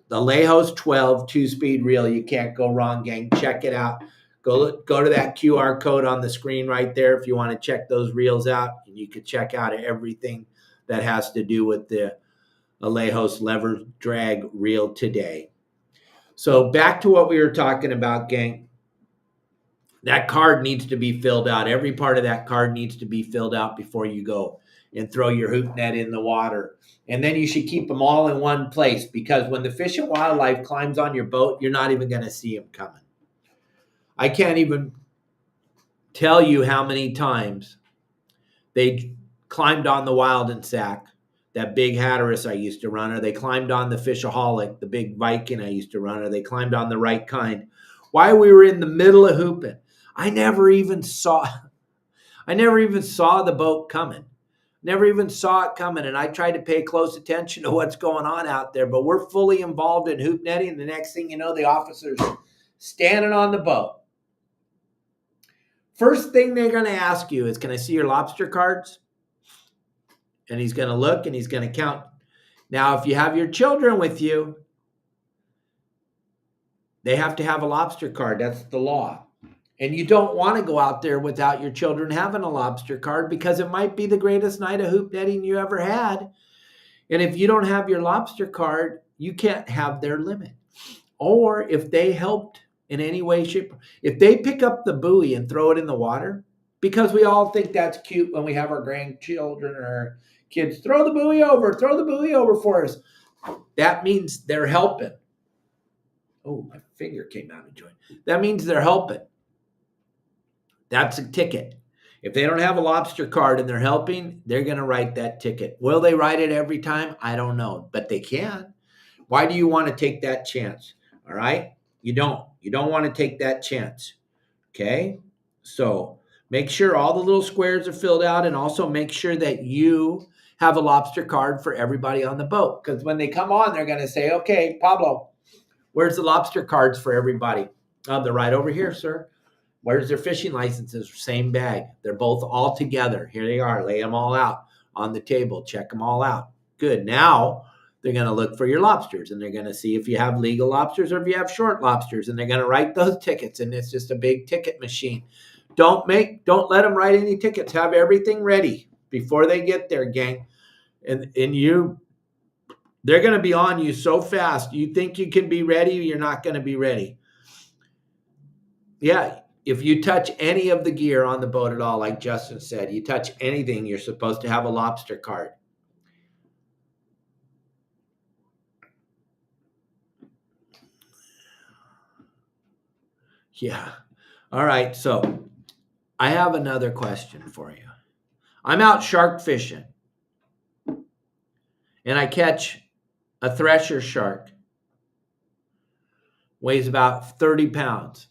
The Alejos 12 2-speed reel. You can't go wrong, gang. Check it out. Go to that QR code on the screen right there if you want to check those reels out. And you can check out everything that has to do with the Alejos lever drag reel today. So back to what we were talking about, gang. That card needs to be filled out. Every part of that card needs to be filled out before you go and throw your hoop net in the water. And then you should keep them all in one place because when the Fish and Wildlife climbs on your boat, you're not even going to see them coming. I can't even tell you how many times they climbed on the Wild and Sack, that big Hatteras I used to run, or they climbed on the Fishaholic, the big Viking I used to run, or they climbed on the Right Kind. While we were in the middle of hooping, I never even saw the boat coming. Never even saw it coming. And I tried to pay close attention to what's going on out there. But we're fully involved in hoop netting. And the next thing you know, the officer's standing on the boat. First thing they're going to ask you is, can I see your lobster cards? And he's going to look and he's going to count. Now, if you have your children with you, they have to have a lobster card. That's the law. And you don't want to go out there without your children having a lobster card because it might be the greatest night of hoop netting you ever had. And if you don't have your lobster card, you can't have their limit. Or if they helped in any way, shape, if they pick up the buoy and throw it in the water, because we all think that's cute when we have our grandchildren or our kids, throw the buoy over for us. That means they're helping. Oh, my finger came out of joint. That means they're helping. That's a ticket. If they don't have a lobster card and they're helping, they're going to write that ticket. Will they write it every time? I don't know, but they can. Why do you want to take that chance? All right? You don't want to take that chance. Okay? So make sure all the little squares are filled out and also make sure that you have a lobster card for everybody on the boat. Because when they come on, they're going to say, okay, Pablo, where's the lobster cards for everybody? They're right over here, sir. Where's their fishing licenses? Same bag. They're both all together. Here they are. Lay them all out on the table. Check them all out. Good. Now they're going to look for your lobsters and they're going to see if you have legal lobsters or if you have short lobsters, and they're going to write those tickets, and it's just a big ticket machine. Don't let them write any tickets. Have everything ready before they get there, gang. And they're going to be on you so fast. You think you can be ready, you're not going to be ready. Yeah. if you touch any of the gear on the boat at all, like Justin said, you touch anything, you're supposed to have a lobster card. Yeah. All right. So I have another question for you. I'm out shark fishing and I catch a thresher shark. Weighs about 30 pounds.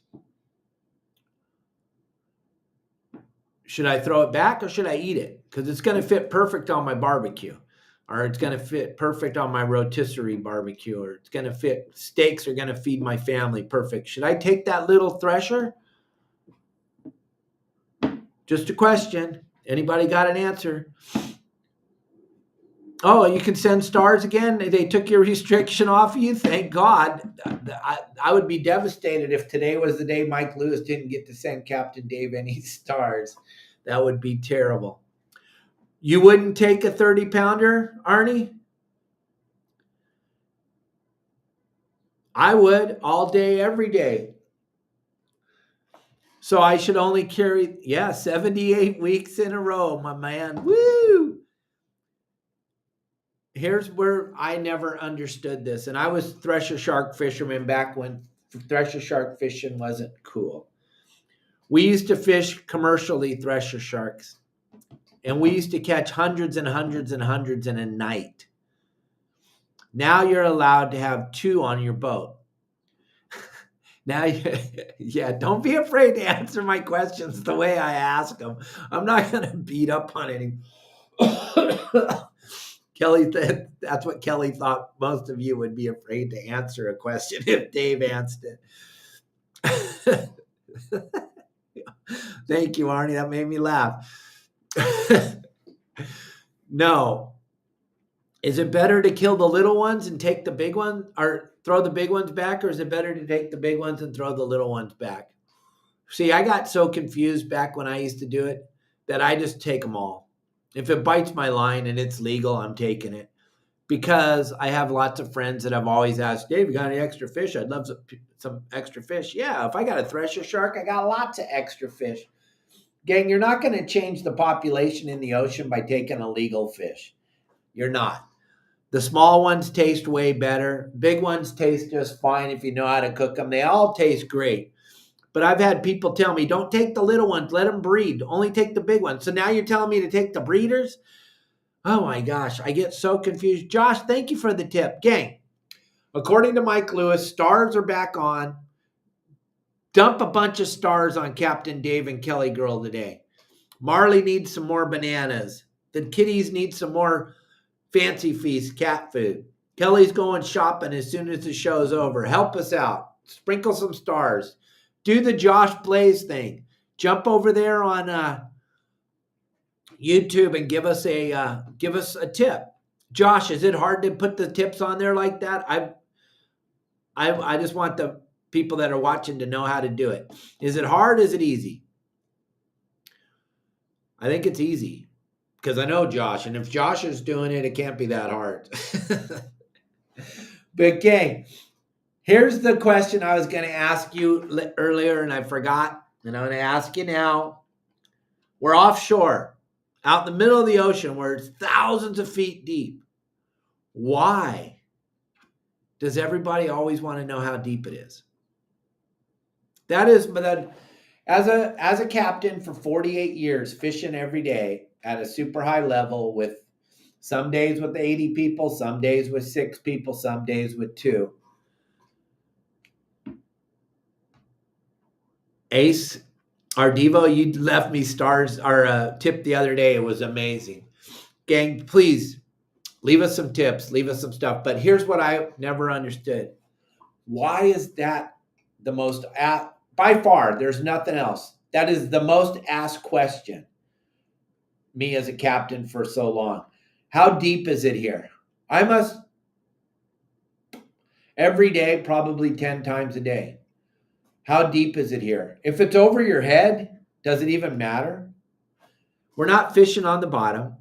Should I throw it back or should I eat it? Because it's going to fit perfect on my barbecue, or it's going to fit perfect on my rotisserie barbecue, or it's going to fit, steaks are going to feed my family perfect. Should I take that little thresher? Just a question. Anybody got an answer? Oh, you can send stars again? They took your restriction off of you? Thank God. I would be devastated if today was the day Mike Lewis didn't get to send Captain Dave any stars. That would be terrible. You wouldn't take a 30-pounder, Arnie? I would, all day, every day. So I should only carry, 78 weeks in a row, my man. Woo! Here's where I never understood this. And I was thresher shark fisherman back when thresher shark fishing wasn't cool. We used to fish commercially thresher sharks. And we used to catch hundreds and hundreds and hundreds in a night. Now you're allowed to have 2 on your boat. Now, don't be afraid to answer my questions the way I ask them. I'm not going to beat up on any. Kelly, that's what Kelly thought most of you would be afraid to answer a question if Dave answered it. Thank you, Arnie. That made me laugh. No. Is it better to kill the little ones and take the big one, or throw the big ones back, or is it better to take the big ones and throw the little ones back? See, I got so confused back when I used to do it that I just take them all. If it bites my line and it's legal, I'm taking it. Because I have lots of friends that have always asked, Dave, you got any extra fish? I'd love some extra fish. Yeah, if I got a thresher shark, I got lots of extra fish. Gang, you're not going to change the population in the ocean by taking a legal fish. You're not. The small ones taste way better. Big ones taste just fine if you know how to cook them. They all taste great. But I've had people tell me, don't take the little ones. Let them breed. Only take the big ones. So now you're telling me to take the breeders? Oh my gosh, I get so confused. Josh, thank you for the tip. Gang, according to Mike Lewis, stars are back on. Dump a bunch of stars on Captain Dave and Kelly Girl today. Marley needs some more bananas. The kitties need some more Fancy Feast cat food. Kelly's going shopping as soon as the show's over. Help us out. Sprinkle some stars. Do the Josh Blaze thing. Jump over there on YouTube and give us a tip. Josh, is it hard to put the tips on there like that? I just want the people that are watching to know how to do it. Is it hard? Is it easy? I think it's easy because I know Josh, and if Josh is doing it, it can't be that hard. But gang, here's the question I was going to ask you earlier and I forgot, and I'm going to ask you now. We're offshore, out in the middle of the ocean where it's thousands of feet deep. Why does everybody always want to know how deep it is? That is, but as a captain for 48 years, fishing every day at a super high level, with some days with 80 people, some days with 6 people, some days with 2. Ace, our Devo, you left me stars, our tip the other day. It was amazing. Gang, please leave us some tips, leave us some stuff. But here's what I never understood. Why is that the most, by far, there's nothing else. That is the most asked question, me as a captain for so long. How deep is it here? I must, every day, probably 10 times a day. How deep is it here? If it's over your head, does it even matter? We're not fishing on the bottom.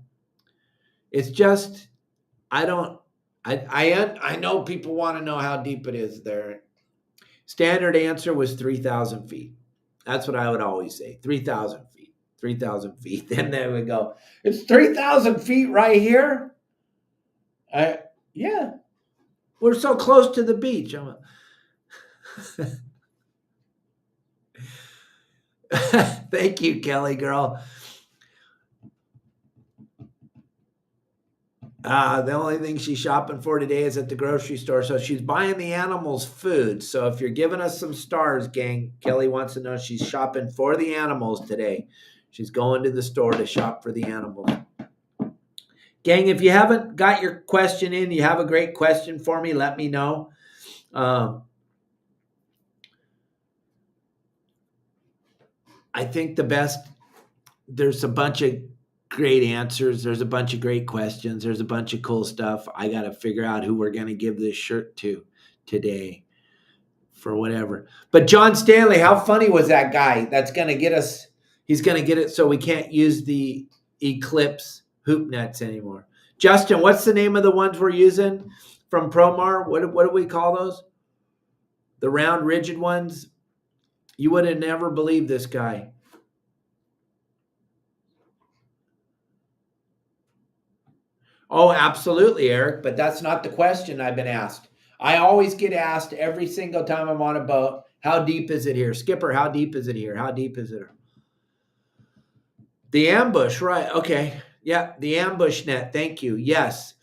It's just, I know people want to know how deep it is there. Standard answer was 3,000 feet. That's what I would always say. 3,000 feet. 3,000 feet. Then they would go, it's 3,000 feet right here? Yeah. We're so close to the beach. Thank you, Kelly girl. The only thing she's shopping for today is at the grocery store. So she's buying the animals food. So if you're giving us some stars, gang, Kelly wants to know she's shopping for the animals today. She's going to the store to shop for the animals. Gang, if you haven't got your question in, you have a great question for me, let me know. I think there's a bunch of great answers. There's a bunch of great questions. There's a bunch of cool stuff. I got to figure out who we're going to give this shirt to today for whatever. But John Stanley, how funny was that guy? That's going to get us, he's going to get it so we can't use the Eclipse hoop nets anymore. Justin, what's the name of the ones we're using from Promar? What do we call those? The round rigid ones? You would have never believed this guy. Oh, absolutely, Eric, but that's not the question I've been asked. I always get asked every single time I'm on a boat, how deep is it here? Skipper, how deep is it here? How deep is it? The ambush, right. Okay. Yeah, the ambush net. Thank you. Yes.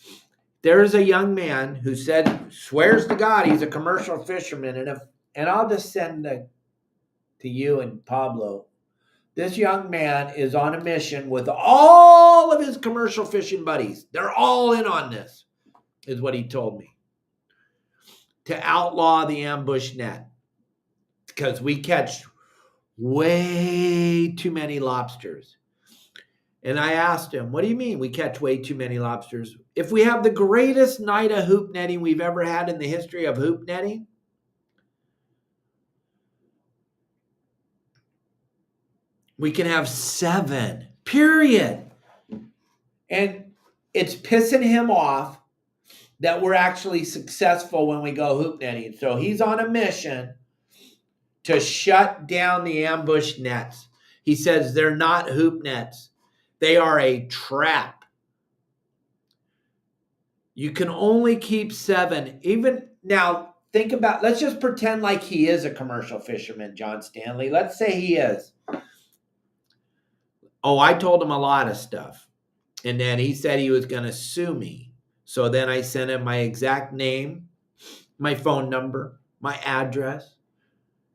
There's a young man who swears to God he's a commercial fisherman. And I'll just send to you and Pablo. This young man is on a mission with all of his commercial fishing buddies. They're all in on this, is what he told me. To outlaw the ambush net. Because we catch way too many lobsters. And I asked him, what do you mean we catch way too many lobsters? If we have the greatest night of hoop netting we've ever had in the history of hoop netting, we can have 7, period. And it's pissing him off that we're actually successful when we go hoop netting. So he's on a mission to shut down the ambush nets. He says they're not hoop nets. They are a trap. You can only keep 7. Even now, think about, let's just pretend like he is a commercial fisherman, John Stanley. Let's say he is. Oh, I told him a lot of stuff. And then he said he was going to sue me. So then I sent him my exact name, my phone number, my address,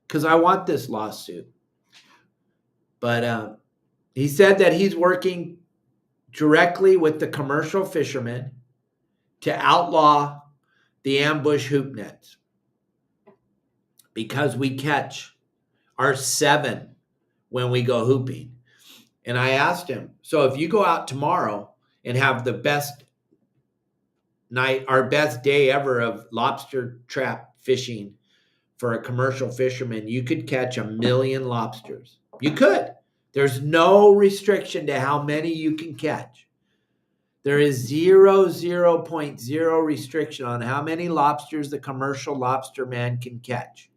because I want this lawsuit. But he said that he's working directly with the commercial fishermen to outlaw the ambush hoop nets because we catch our 7 when we go hooping. And I asked him, so if you go out tomorrow and have the best night, our best day ever of lobster trap fishing for a commercial fisherman, you could catch 1 million lobsters. You could. There's no restriction to how many you can catch. There is 0.0 restriction on how many lobsters the commercial lobster man can catch.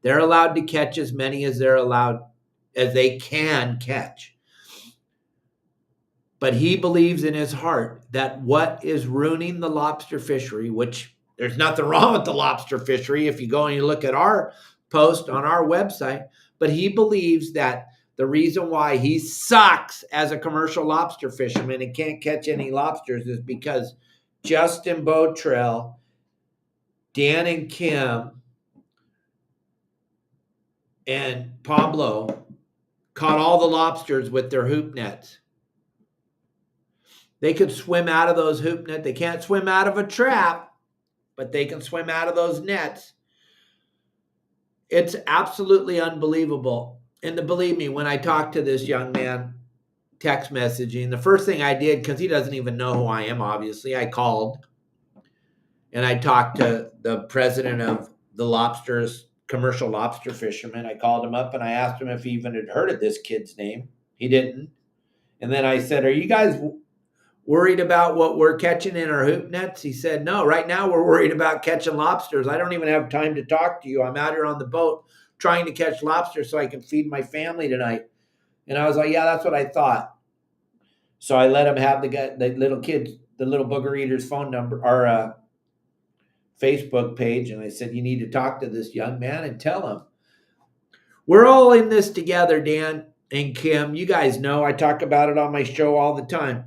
They're allowed to catch as many as they can catch. But he believes in his heart that what is ruining the lobster fishery, which there's nothing wrong with the lobster fishery if you go and you look at our post on our website, but he believes that the reason why he sucks as a commercial lobster fisherman and can't catch any lobsters is because Justin Botrell, Dan and Kim, and Pablo caught all the lobsters with their hoop nets. They could swim out of those hoop nets. They can't swim out of a trap, but they can swim out of those nets. It's absolutely unbelievable. And believe me, when I talked to this young man, text messaging, the first thing I did, because he doesn't even know who I am, obviously, I called and I talked to the president of the commercial lobster fishermen. I called him up and I asked him if he even had heard of this kid's name. He didn't. And then I said, are you guys worried about what we're catching in our hoop nets? He said, no, right now we're worried about catching lobsters. I don't even have time to talk to you. I'm out here on the boat trying to catch lobster so I can feed my family tonight. And I was like, yeah, that's what I thought. So I let him have the little kid, the little booger eater's phone number or Facebook page. And I said, you need to talk to this young man and tell him. We're all in this together, Dan and Kim. You guys know I talk about it on my show all the time.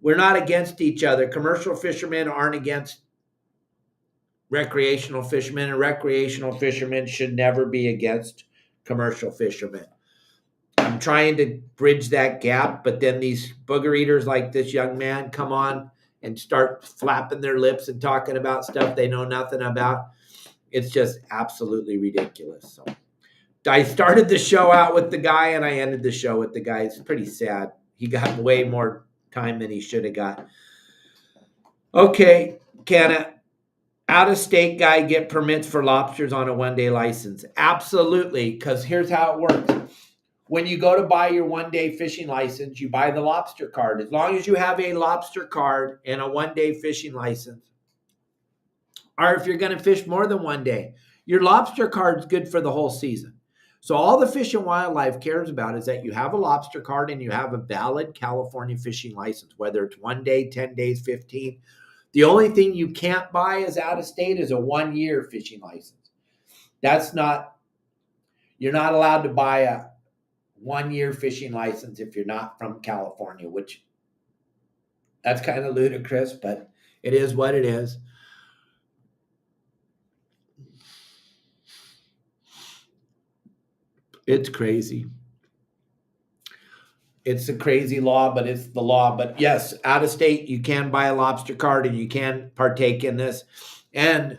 We're not against each other. Commercial fishermen aren't against recreational fishermen, and recreational fishermen should never be against commercial fishermen. I'm trying to bridge that gap, but then these booger eaters like this young man come on and start flapping their lips and talking about stuff they know nothing about. It's just absolutely ridiculous. So I started the show out with the guy and I ended the show with the guy. It's pretty sad. He got way more time than he should have got. Okay, can an out-of-state guy get permits for lobsters on a one-day license? Absolutely, because here's how it works. When you go to buy your one-day fishing license, you buy the lobster card. As long as you have a lobster card and a one-day fishing license, or if you're going to fish more than one day, your lobster card is good for the whole season. So all the Fish and Wildlife cares about is that you have a lobster card and you have a valid California fishing license, whether it's 1 day, 10 days, 15. The only thing you can't buy as out of state is a 1-year fishing license. You're not allowed to buy a 1-year fishing license if you're not from California, which that's kind of ludicrous, but it is what it is. It's crazy. It's a crazy law, but it's the law. But yes, out of state, you can buy a lobster card and you can partake in this. And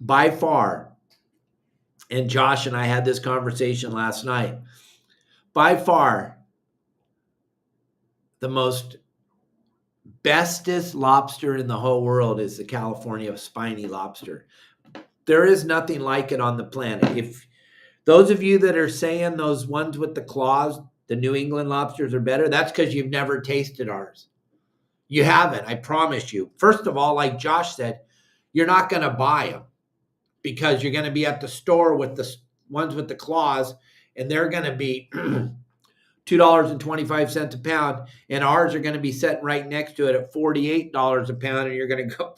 by far, and Josh and I had this conversation last night, by far, the most bestest lobster in the whole world is the California spiny lobster. There is nothing like it on the planet. If those of you that are saying those ones with the claws, the New England lobsters are better, that's because you've never tasted ours. You haven't, I promise you. First of all, like Josh said, you're not going to buy them because you're going to be at the store with the ones with the claws, and they're going to be $2.25 a pound, and ours are going to be sitting right next to it at $48 a pound, and you're going to go,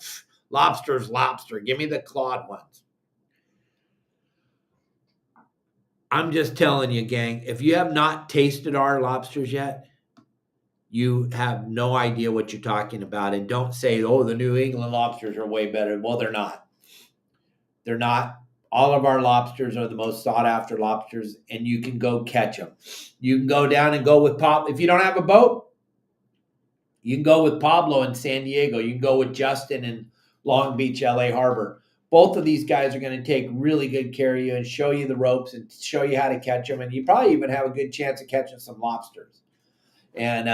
lobster's lobster. Give me the clawed ones. I'm just telling you, gang, if you have not tasted our lobsters yet, you have no idea what you're talking about. And don't say, oh, the New England lobsters are way better. Well, they're not. They're not. All of our lobsters are the most sought after lobsters, and you can go catch them. You can go down and go with Pablo. If you don't have a boat, you can go with Pablo in San Diego. You can go with Justin in Long Beach, LA Harbor. Both of these guys are going to take really good care of you and show you the ropes and show you how to catch them. And you probably even have a good chance of catching some lobsters. And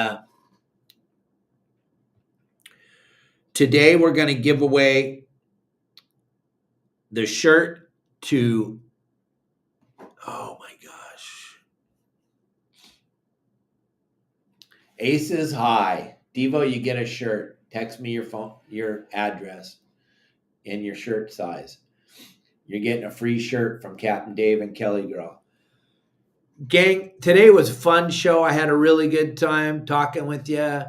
today we're going to give away the shirt to, oh my gosh, Aces High. Devo, you get a shirt. Text me your phone, your address, and your shirt size. You're getting a free shirt from Captain Dave and Kelly Girl. Gang, today was a fun show. I had a really good time talking with you.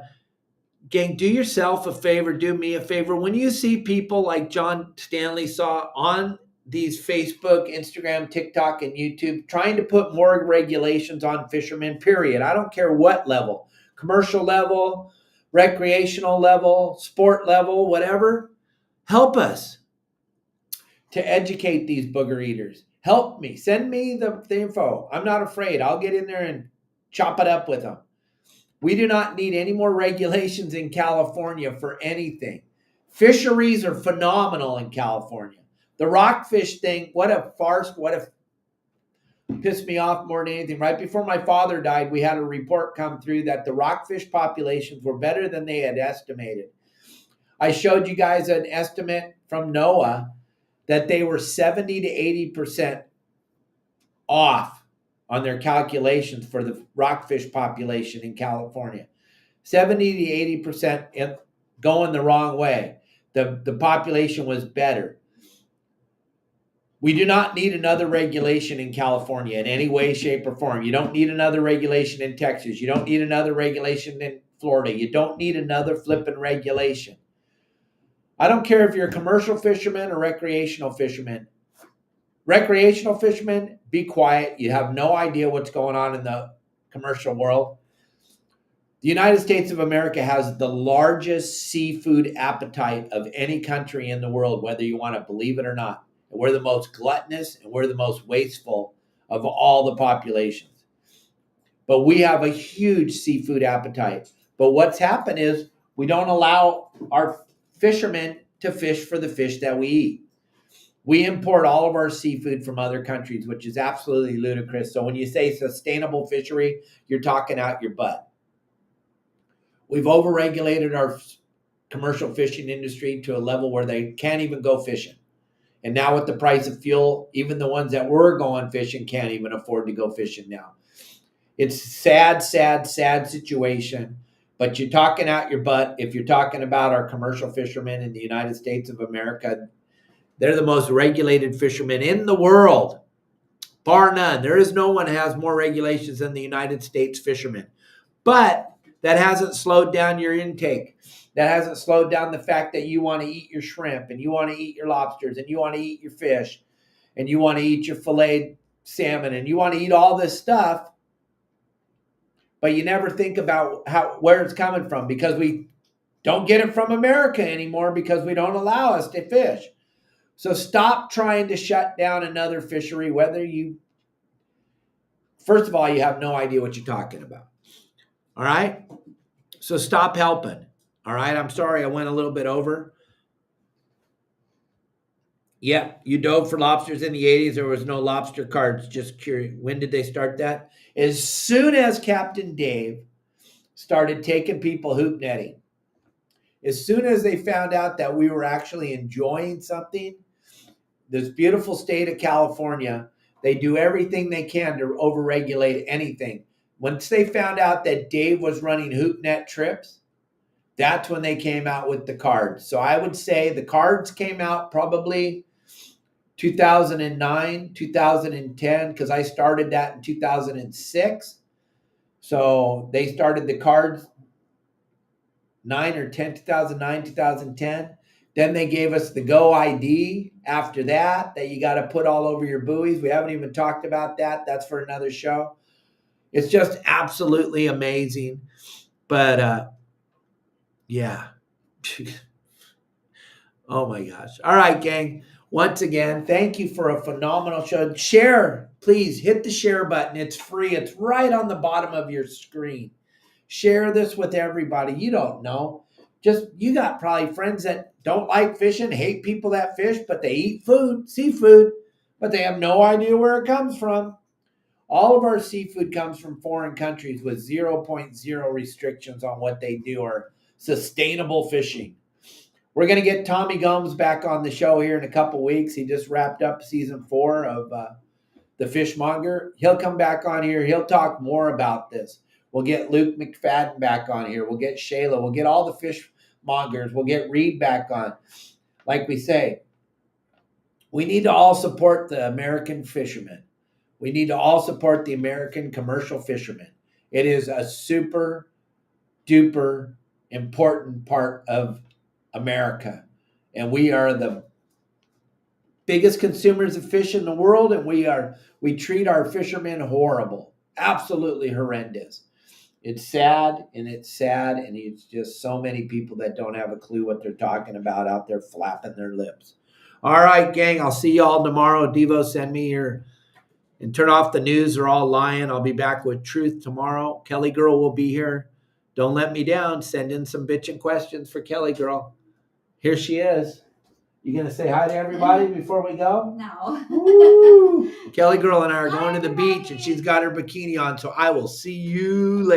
Gang, do yourself a favor, do me a favor. When you see people like John Stanley saw on these Facebook, Instagram, TikTok, and YouTube trying to put more regulations on fishermen, period. I don't care what level, commercial level, recreational level, sport level, whatever. Help us to educate these booger eaters. Help me. Send me the info. I'm not afraid. I'll get in there and chop it up with them. We do not need any more regulations in California for anything. Fisheries are phenomenal in California. The rockfish thing, what a farce. What a pissed me off more than anything. Right before my father died, we had a report come through that the rockfish populations were better than they had estimated. I showed you guys an estimate from NOAA that they were 70 to 80% off on their calculations for the rockfish population in California. 70 to 80% going the wrong way. The population was better. We do not need another regulation in California in any way, shape, or form. You don't need another regulation in Texas. You don't need another regulation in Florida. You don't need another flipping regulation. I don't care if you're a commercial fisherman or recreational fisherman. Recreational fishermen, be quiet. You have no idea what's going on in the commercial world. The United States of America has the largest seafood appetite of any country in the world, whether you want to believe it or not. And we're the most gluttonous and we're the most wasteful of all the populations. But we have a huge seafood appetite. But what's happened is we don't allow our fishermen to fish for the fish that we eat. We import all of our seafood from other countries, which is absolutely ludicrous. So when you say sustainable fishery, you're talking out your butt. We've overregulated our commercial fishing industry to a level where they can't even go fishing. And now with the price of fuel, even the ones that were going fishing can't even afford to go fishing now. It's a sad, sad, sad situation. But you're talking out your butt if you're talking about our commercial fishermen in the United States of America. They're the most regulated fishermen in the world, bar none. There is no one who has more regulations than the United States fishermen. But that hasn't slowed down your intake. That hasn't slowed down the fact that you want to eat your shrimp and you want to eat your lobsters and you want to eat your fish and you want to eat your filleted salmon and you want to eat all this stuff. But you never think about where it's coming from, because we don't get it from America anymore because we don't allow us to fish. So stop trying to shut down another fishery, first of all, you have no idea what you're talking about. All right? So stop helping. All right? I'm sorry I went a little bit over. Yeah, you dove for lobsters in the 80s. There was no lobster cards. Just curious. When did they start that? As soon as Captain Dave started taking people hoop netting, as soon as they found out that we were actually enjoying something, this beautiful state of California, they do everything they can to overregulate anything. Once they found out that Dave was running hoop net trips, that's when they came out with the cards. So I would say the cards came out probably 2009, 2010, because I started that in 2006. So they started the cards 2009, 2010. Then they gave us the Go ID after that you got to put all over your buoys. We haven't even talked about that. That's for another show. It's just absolutely amazing. But yeah. Oh my gosh. All right, gang. Once again, thank you for a phenomenal show. Share, please hit the share button. It's free. It's right on the bottom of your screen. Share this with everybody. You don't know. You got probably friends that don't like fishing, hate people that fish, but they eat seafood, but they have no idea where it comes from. All of our seafood comes from foreign countries with 0.0 restrictions on what they do, or sustainable fishing. We're going to get Tommy Gomes back on the show here in a couple weeks. He just wrapped up season 4 of The Fishmonger. He'll come back on here. He'll talk more about this. We'll get Luke McFadden back on here. We'll get Shayla. We'll get all the fishmongers. We'll get Reed back on. Like we say, we need to all support the American fishermen. We need to all support the American commercial fishermen. It is a super duper important part of America. And we are the biggest consumers of fish in the world, and we treat our fishermen horrible. Absolutely horrendous. It's sad, and it's just so many people that don't have a clue what they're talking about out there flapping their lips. All right, gang, I'll see y'all tomorrow. Devo, send me and turn off the news. They're all lying. I'll be back with truth tomorrow. Kelly Girl will be here. Don't let me down. Send in some bitchin' questions for Kelly Girl. Here she is. You going to say hi to everybody before we go? No. Woo! Kelly Girl and I are going to the beach, and she's got her bikini on, so I will see you later.